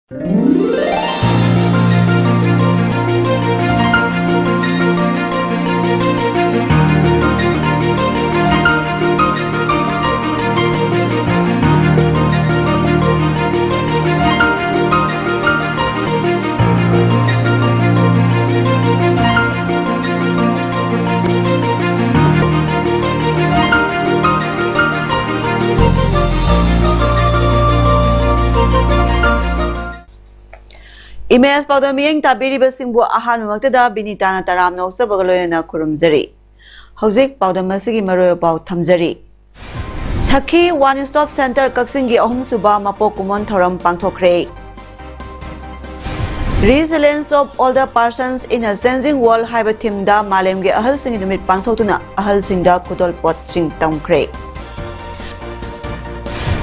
Imes PAODAM miyeng tabiriba singbu ahan magtada binitana taramna usabagaloyana kurumjari. Hauzik PAODAM masigi maroyo pau thamjari. Sakhi One Stop Center Kaksingi ahum suba mapok kumon thoram pangthokre. Resilience of older persons in a changing world haiba thimda malemgi ahal singi numit pangthoktuna ahal singda kudol pot sing tamkre.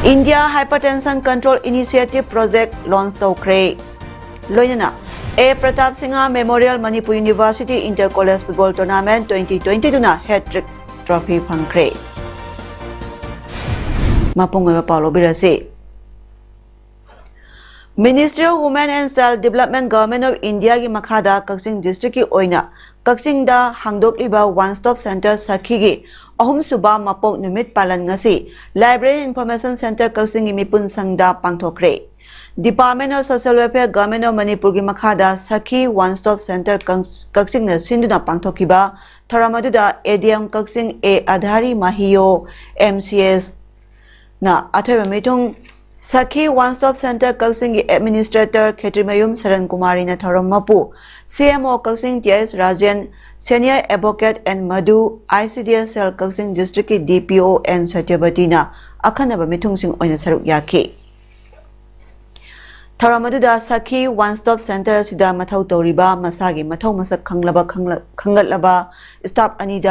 India Hypertension Control Initiative Project launch tokre. Loinana, A. Pratap Singha Memorial Manipur University Inter-College Football Tournament 2022 na hat-trick trophy phangkre. Mapungwa Paulo Birasi. Ministry of Women and Child Development Government of India ki makhada Kaksing district ki oina Kaksing da hangdokliba one-stop center Sakhi gi ahum suba mapok numit palan ngasi Library Information Center Kaksing gi mipun sangda pangthokre. Department of Social Welfare Government of Manipur ki makhada Sakhi One Stop Center Kaksing na sinduna pangthokiba tharamaduda ADM Kaksing A Adhari Mahiyo MCS na athoiba mitung Sakhi One Stop Center Kaksing ki Administrator Khetrimayum Saran Kumari na tharamapu CMO Kaksing TS Rajan Senior Advocate and Madhu ICDS Cell Kaksing District ki DPO and Satyabati na akhanaba mitung sing oina saruk yaki. Tharamaduda Sakhi One Stop Center sida mathau toriba masagi mathau masak khanglaba khangatlaba staff anida